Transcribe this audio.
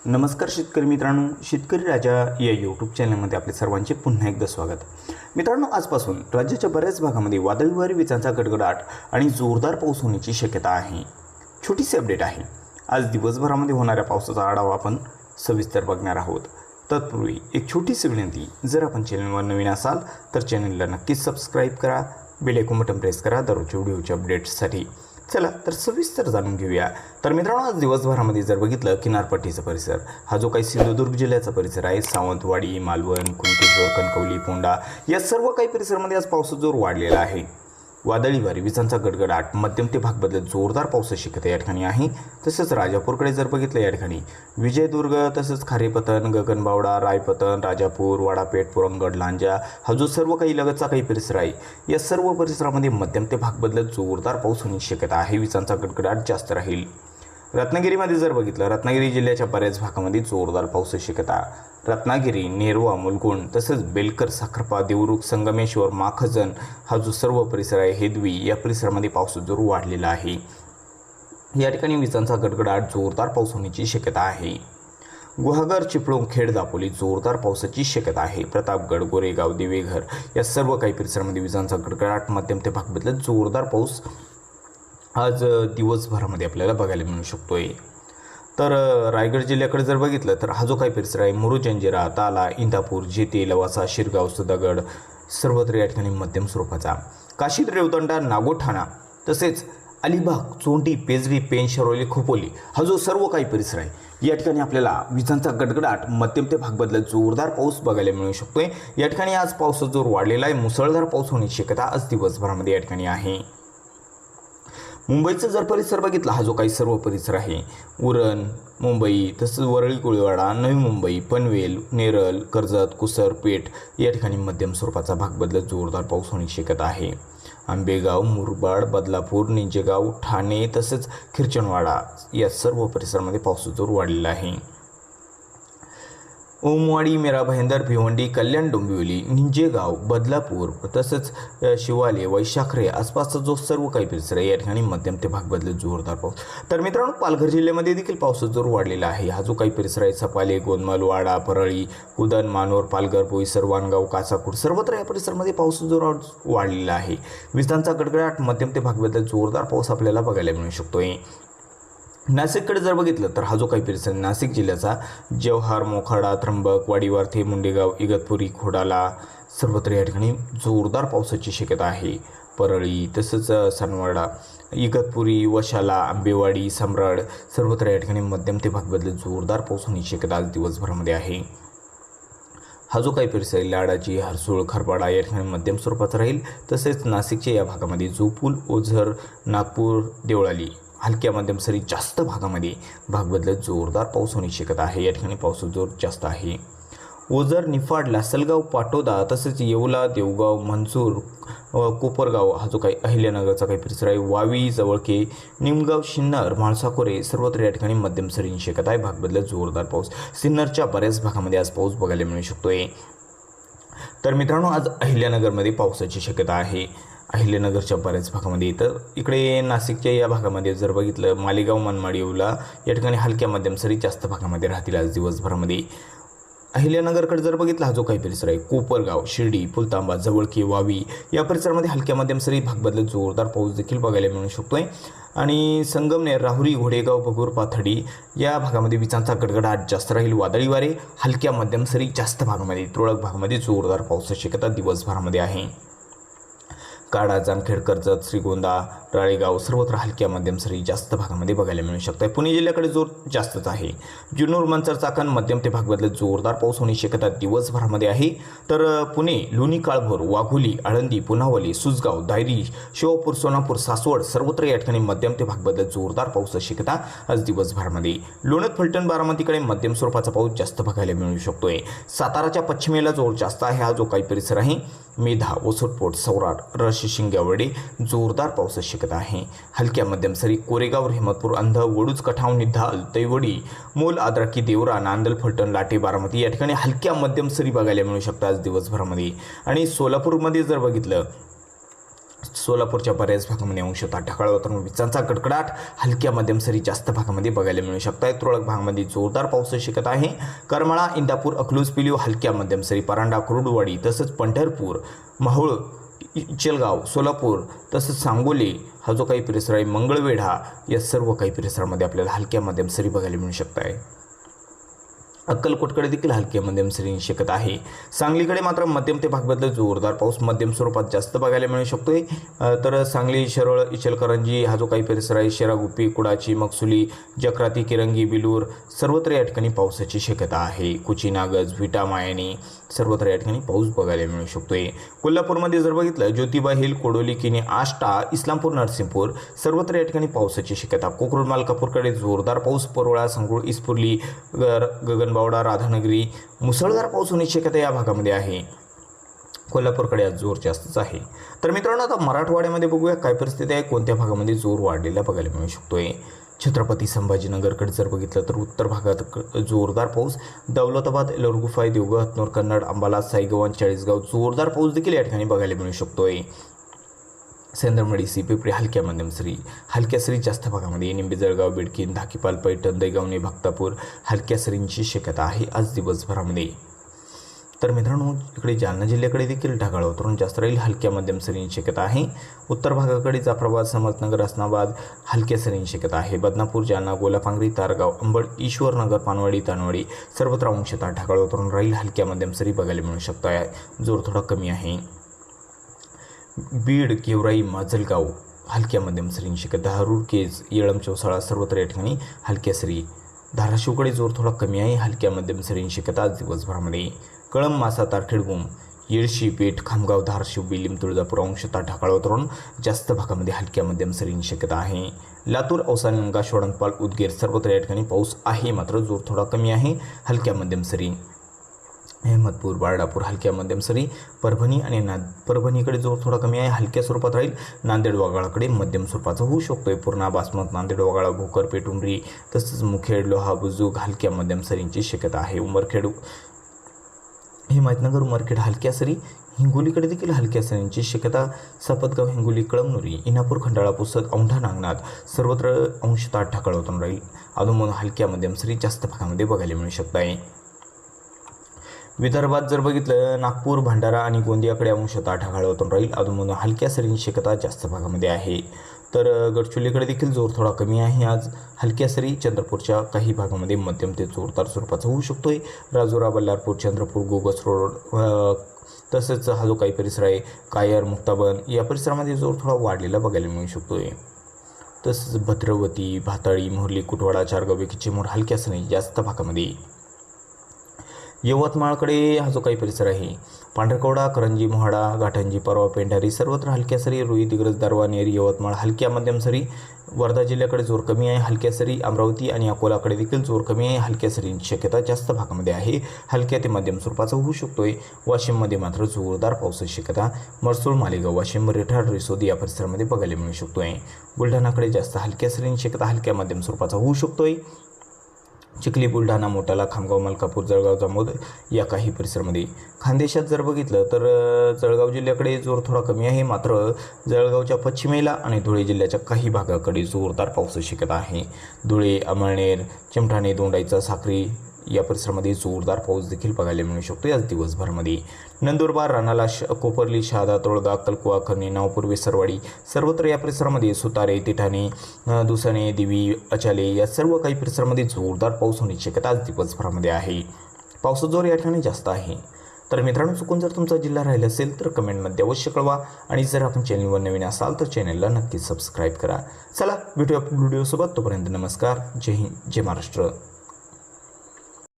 नमस्कार शेतकरी मित्रांनो, शेतकरी राजा या यूट्यूब चॅनलमध्ये आपले सर्वांचे पुन्हा एकदा स्वागत. मित्रांनो, आजपासून राज्याच्या बऱ्याच भागामध्ये वादळी वारे विजांचा गडगडाट आणि जोरदार पाऊस होण्याची शक्यता आहे. छोटीशी अपडेट आहे. आज दिवसभरामध्ये होणाऱ्या पावसाचा आढावा आपण सविस्तर बघणार आहोत. तत्पूर्वी एक छोटीशी विनंती, जर आपण चॅनलवर नवीन असाल तर चॅनलला नक्कीच सबस्क्राईब करा, बेल आयकॉन बटन प्रेस करा दररोजच्या व्हिडिओच्या अपडेट्ससाठी. चला तर सविस्तर जाणून घेऊया. तर मित्रांनो, आज दिवसभरामध्ये जर बघितलं, किनारपट्टीचा परिसर हा जो काही सिंधुदुर्ग जिल्ह्याचा परिसर आहे, सावंतवाडी, मालवण, कुणकेश्वर, कणकवली, पोंडा या सर्व काही परिसरामध्ये आज पावसाचा जोर वाढलेला आहे. वादळी वारे विजांचा गडगडाट, मध्यम ते भाग बदलत जोरदार पावसाची शक्यता या ठिकाणी आहे. तसंच राजापूरकडे जर बघितलं, या ठिकाणी विजयदुर्ग, तसंच खारेपतन, गगनबावडा, रायपतन, राजापूर, वाडापेठ, पुरंगड, लांजा हा जो सर्व काही लगतचा काही परिसर आहे, या सर्व परिसरामध्ये मध्यम ते भाग बदलत जोरदार पाऊस होण्याची शक्यता आहे. विजांचा गडगडाट जास्त राहील. रत्नागिरीमध्ये जर बघितलं, रत्नागिरी जिल्ह्याच्या बऱ्याच भागामध्ये जोरदार पावसाची शक्यता. रत्नागिरी, नेरवा, मुलगुण, तसंच बेलकर, साखरपा, देवरुख, संगमेश्वर, माखजन हा जो सर्व परिसर आहे, हेदवी या परिसरामध्ये पावसाचा जोर वाढलेला आहे. या ठिकाणी विजांचा गडगडाट, जोरदार पाऊस होण्याची शक्यता आहे. गुहागर, चिपळूण, खेड, दापोली जोरदार पावसाची शक्यता आहे. प्रतापगड, गोरेगाव, दिवेघर या सर्व काही परिसरामध्ये विजांचा गडगडाट, मध्यम ते भाग बदलत जोरदार पाऊस आज दिवसभरामध्ये आपल्याला बघायला मिळू शकतोय. तर रायगड जिल्ह्याकडे जर बघितलं तर हा जो काही परिसर आहे, मुरुड, जंजिरा, ताला, इंदापूर, जेते, लवासा, शिरगाव, सुधागड सर्वत्र या ठिकाणी मध्यम स्वरूपाचा. काशीद, रेवदंडा, नागोठाणा, तसेच अलिबाग, चोंडी, पेजरी, पेण, शरोली, खोपोली हा जो सर्व काही परिसर आहे, या ठिकाणी आपल्याला विजांचा गडगडाट, मध्यम ते भाग बदलत जोरदार पाऊस बघायला मिळू शकतोय. या ठिकाणी आज पावसाचा जोर वाढलेला आहे. मुसळधार पाऊस होण्याची शक्यता आज दिवसभरामध्ये या ठिकाणी आहे. मुंबईचा जर परिसर बघितला, हा जो काही सर्व परिसर आहे, उरण, मुंबई, तसंच वरळी, कुळीवाडा, नवी मुंबई, पनवेल, नेरळ, कर्जत, कुसर, पेठ या ठिकाणी मध्यम स्वरूपाचा भाग बदलत जोरदार पाऊस होण्याची शक्यता आहे. आंबेगाव, मुरबाड, बदलापूर, निंजेगाव, ठाणे, तसंच खिरचणवाडा या सर्व परिसरामध्ये पावसाचा जोर वाढलेला आहे. ओमवाडी, मेरा भाईंदर, भिवंडी, कल्याण, डोंबिवली, निंजेगाव, बदलापूर, तसंच शिवाले, वैशाखरे आसपासचा जो सर्व काही परिसर आहे, या ठिकाणी मध्यम ते भाग बदलत जोरदार पाऊस. तर मित्रांनो, पालघर जिल्ह्यामध्ये देखील पावसाचा जोर वाढलेला आहे. हा जो काही परिसर आहे, सपाले, गोंदमल, वाडा, परळी, उदन, मानोर, पालघर, बोईसर, वाणगाव, कासापूर सर्वत्र या परिसरामध्ये पावसाचा जोर वाढलेला आहे. विजांचा गडगडाट, मध्यम ते भाग बदलत जोरदार पाऊस आपल्याला बघायला मिळू शकतोय. नाशिककडे जर बघितलं तर हा जो काही परिसर नाशिक जिल्ह्याचा, जव्हार, मोखाडा, त्र्यंबक, वाडीवार्थी, मुंडेगाव, इगतपुरी, खोडाला सर्वत्र या ठिकाणी जोरदार पावसाची शक्यता आहे. परळी, तसंच सनवाडा, इगतपुरी, वशाला, आंबेवाडी, सम्राड सर्वत्र या ठिकाणी मध्यम ते भाग बदलत जोरदार पाऊस होण्याची शक्यता आज दिवसभरामध्ये आहे. हा जो काही परिसर आहे, लाडाची, हरसूळ, खरपाडा या ठिकाणी मध्यम स्वरूपाचा राहील. तसेच नाशिकच्या या भागामध्ये जोपूल, ओझर, नागपूर, देवळाली हलक्या मध्यम सरी जास्त भागामध्ये भाग बदलत जोरदार पाऊस होण्याची शक्यता आहे. या ठिकाणी पावसाचा जोर जास्त आहे. ओझर, निफाड, लासलगाव, पाटोदा, तसेच येवला, देवगाव, मंचूर, कोपरगाव हा जो काही अहिल्यानगरचा काही परिसर आहे, वावी, जवळके, निमगाव, सिन्नर, म्हाळसाकोरे सर्वत्र या ठिकाणी मध्यम सरींची शक्यता आहे. भाग बदलत जोरदार पाऊस. सिन्नरच्या बऱ्याच भागामध्ये आज पाऊस बघायला मिळू शकतोय. तर मित्रांनो, आज अहिल्यानगरमध्ये पावसाची शक्यता आहे. अहिल्यानगरच्या बऱ्याच भागामध्ये. तर इकडे नाशिकच्या या भागामध्ये जर बघितलं, मालेगाव, मनमाड, येवला या ठिकाणी हलक्या मध्यम सरी जास्त भागामध्ये राहतील आज दिवसभरामध्ये. अहिल्यानगरकडे जर बघितला, हा जो काही परिसर आहे, कोपरगाव, शिर्डी, फुलतांबा, जवळके, वावी या परिसरामध्ये हलक्या मध्यम सरी भाग बदलत जोरदार पाऊस देखील बघायला मिळू शकतोय. आणि संगमनेर, राहुरी, घोडेगाव, बगूर, पाथडी या भागामध्ये विजांचा गडगडाट जास्त राहील. वादळी वारे हलक्या मध्यम सरी जास्त भागामध्ये, तुरळक भागामध्ये जोरदार पावसाची शक्यता दिवसभरामध्ये आहे. काडा, जामखेड, कर्जत, श्रीगोंदा, राळेगाव सर्वत्र हलक्या मध्यम सरी जास्त भागामध्ये बघायला मिळू शकतात. पुणे जिल्ह्याकडे जोर जास्तच आहे. जुन्नर, मंचर, चाकण मध्यम ते भाग बदलत जोरदार पाऊस होण्याची शक्यता दिवसभरामध्ये आहे. तर पुणे, लोणी, काळभोर, वाघोली, आळंदी, पुनावली, सुसगाव, दायरी, शिवापूर, सोनापूर, सासवड सर्वत्र या ठिकाणी मध्यम ते भाग बदलत जोरदार पावसाची शक्यता आज दिवसभरामध्ये. लोणंद, फलटण, बारामतीकडे मध्यम स्वरूपाचा पाऊस जास्त बघायला मिळू शकतोय. साताराच्या पश्चिमेला जोर जास्त आहे. हा जो काही परिसर आहे, मेधा, ओसरपोट, सौराट, शिंग्यावडे जोरदार पावसाची शक्यता आहे. हलक्या मध्यम सरी कोरेगाव, रहमतपूर, अंध, वडूज, कठाव, निधाल, तैवडी, मोल, आद्राकी, देवरा, नांदल, फलटण, लाटे, बारामती या ठिकाणी हलक्या मध्यम सरी बघायला मिळू शकतात आज दिवसभरामध्ये. आणि सोलापूरमध्ये जर बघितलं, सोलापूरच्या बऱ्याच भागामध्ये अंशतः ढगाळ वातावरण, विजांचा कडकडाट हलक्या मध्यम सरी जास्त भागामध्ये बघायला मिळू शकत आहे. तुरळक भागामध्ये जोरदार पाऊस शक्यता आहे. करमाळा, इंदापूर, अकलूज, पिलीव हलक्या मध्यम सरी, परांडा, कुरुडवाडी तसंच पंढरपूर, माहुळ, इचलगाव, सोलापूर तसंच सांगोली हा जो काही परिसर आहे, मंगळवेढा या सर्व काही परिसरामध्ये आपल्याला हलक्या मध्यम सरी बघायला मिळू शकत आहे. अक्कलकोटकडे देखील हलक्या मध्यम सरींची शक्यता आहे. सांगलीकडे मात्र मध्यम ते भागबद्दल जोरदार पाऊस मध्यम स्वरूपात जास्त बघायला मिळू शकतोय. तर सांगली, शरळ, इचलकरंजी हा जो काही परिसर आहे, शेरा, गुपी, कुडाची, मगसुली, जक्राती, किरंगी, बिलूर सर्वत्र या ठिकाणी पावसाची शक्यता आहे. कुची, नागज, विटा, मायनी सर्वत्र या ठिकाणी पाऊस बघायला मिळू शकतोय. कोल्हापूरमध्ये जर बघितलं, ज्योतिबा हिल, कोडोली, किनी, आष्टा, इस्लामपूर, नरसिंहपूर सर्वत्र या ठिकाणी पावसाची शक्यता. कोकरूड, मालकापूरकडे जोरदार पाऊस, परोळा, संगरूळ, इस्पुर्ली, गगनबावडा, राधानगरी मुसळधार पाऊस होण्याची शक्यता या भागामध्ये आहे. कोल्हापूरकडे आज जोर जास्तच आहे. तर मित्रांनो, आता मराठवाड्यामध्ये बघूया काय परिस्थिती आहे, कोणत्या भागामध्ये जोर वाढलेला बघायला मिळू शकतोय. छत्रपती संभाजीनगरकडे जर बघितलं तर उत्तर भागात जोरदार पाऊस, दौलताबाद, लरगुफाई, देवगड, हतनूर, कन्नड, अंबाला, साईगव्हाण, चाळीसगाव जोरदार पाऊस देखील या ठिकाणी बघायला मिळू शकतोय. सेंदरमडी, पिंपरी हलक्या मध्यम सरी, हलक्या सरी जास्त भागामध्ये, निंबी, जळगाव, बिडकीन, धाकीपाल, पैठण, दैगावणे, भक्तापूर हलक्या सरींची शक्यता आहे आज दिवसभरामध्ये. तर मित्रांनो, इकडे जालना जिल्ह्याकडे देखील ढगाळ वातावरण जास्त राहील, हलक्या मध्यम सरींची शक्यता आहे. उत्तर भागाकडे जाफराबाद, समर्थनगर, हसनाबाद हलक्या सरींची शक्यता आहे. बदनापूर, जालना, गोलापांगरी, तारगाव, अंबड, ईश्वरनगर, पानवाडी, तानवाडी सर्वत्र अंशतः ढगाळ वातावरण राहील, हलक्या मध्यम सरी बघायला मिळू शकत आहे. जोर थोडा कमी आहे. बीड, गेवराई, माजलगाव हलक्या मध्यम सरींची शक्यता. हरूर, केज, येळम, चौसाळा सर्वत्र या ठिकाणी हलक्या सरी. धाराशिवकडे जोर थोडा कमी आहे, हलक्या मध्यम सरींची शक्यता आज दिवसभरामध्ये. कळंब, मासा, तारखेडबूम, येळशी, पेठ, खामगाव, धाराशिव, बेलीम, तुळजापूर अंशतः ढगाळ वातावरण जास्त भागामध्ये हलक्या मध्यम सरींची शक्यता आहे. लातूर, औसा, निमगा, शोडणपाल, उदगीर सर्वत्र या ठिकाणी पाऊस आहे, मात्र जोर थोडा कमी आहे, हलक्या मध्यम सरी. अहमदपूर, बारडापूर हलक्या मध्यम सरी. परभणी आणि परभणीकडे जोर थोडा कमी आहे, हलक्या स्वरूपात राहील. नांदेड, वाघाळाकडे मध्यम स्वरूपाचा होऊ शकतोय. पूर्णा, बासमत, नांदेड, वाघाळा, भोकर, पेटुंबरी तसंच मुखेड, लोहा, बुजुर्ग हलक्या मध्यम सरींची शक्यता आहे. उमरखेड, हिमायतनगर, उमरखेड हलक्या सरी. हिंगोलीकडे देखील हलक्या सरींची शक्यता. सापतगाव, हिंगोली, कळमनुरी, इनापूर, खंडाळा, पुसद, औंढा, नागनाथ सर्वत्र अंशतः ढगाळ वातावरण राहील. अधूनमधून हलक्या मध्यम सरी जास्त भागामध्ये बघायला मिळू शकत आहे. विदर्भात जर बघितलं, नागपूर, भंडारा आणि गोंदियाकडे अंशतः ढगाळ वातावरण राहील. अधूनमधून हलक्या सरींची शक्यता जास्त भागामध्ये आहे. तर गडचिरोलीकडे देखील जोर थोडा कमी आहे आज, हलक्या सरी. चंद्रपूरच्या काही भागामध्ये मध्यम ते जोरदार स्वरूपाचा होऊ शकतोय. राजुरा, बल्लारपूर, चंद्रपूर, गोगस रोड तसंच हा जो काही परिसर आहे, कायर, मुक्ताबन या परिसरामध्ये जोर थोडा वाढलेला बघायला मिळू शकतोय. तसंच भद्रवती, भाताळी, मोहर्ली, कुटवाडा, चारगाव, चिमूर हलक्या सरी जास्त भागामध्ये. यवतमाळकडे हा जो काही परिसर आहे, पांढरकवडा, करंजी, मोहाडा, घाटंजी, परवा, पेंढारी सर्वत्र हलक्या सरी. रुई, दिग्रस, दारवा, नेरी, यवतमाळ हलक्या मध्यम सरी. वर्धा जिल्ह्याकडे जोर कमी आहे, हलक्या सरी. अमरावती आणि अकोलाकडे देखील जोर कमी आहे, हलक्या सरींची शक्यता जास्त भागामध्ये आहे, हलक्या ते मध्यम स्वरूपाचा होऊ शकतोय. वाशिममध्ये मात्र जोरदार पावसाची शक्यता. मरसूळ, मालेगाव, वाशिम, रेठाड, रिसोदी या परिसरामध्ये बघायला मिळू शकतोय. बुलढाणाकडे जास्त हलक्या सरींची शक्यता, हलक्या मध्यम स्वरूपाचा होऊ शकतोय. चिखली, बुलढाणा, मोटाला, खामगाव, मलकापूर, जळगाव, जामोद या काही परिसरामध्ये. खानदेशात जर बघितलं तर जळगाव जिल्ह्याकडे जोर थोडा कमी आहे, मात्र जळगावच्या पश्चिमेला आणि धुळे जिल्ह्याच्या काही भागाकडे जोरदार पावसाची शक्यता आहे. धुळे, अमळनेर, चिमठाणे, दोंडाईचा, साक्री या परिसरामध्ये जोरदार पाऊस देखील बघायला मिळू शकतो आज दिवसभरामध्ये. नंदुरबार, रानाला, कोपरली, शहादा, तोळगा, अक्कलकुवा, खर्णी, नावपूर, विसरवाडी सर्वत्र या परिसरामध्ये, सुतारे, तिठाणे, दुसाणे, दिवी, अचाले या सर्व काही परिसरामध्ये जोरदार पाऊस होण्याची शक्यता आज दिवसभरामध्ये आहे. पावसाचा जोर या ठिकाणी जास्त आहे. तर मित्रांनो, चुकून जर तुमचा जिल्हा राहिला असेल तर कमेंटमध्ये अवश्य कळवा आणि जर आपण चॅनलवर नवीन असाल तर चॅनलला नक्कीच सबस्क्राईब करा. चला भेटूया व्हिडिओसोबत, तोपर्यंत नमस्कार, जय हिंद, जय महाराष्ट्र.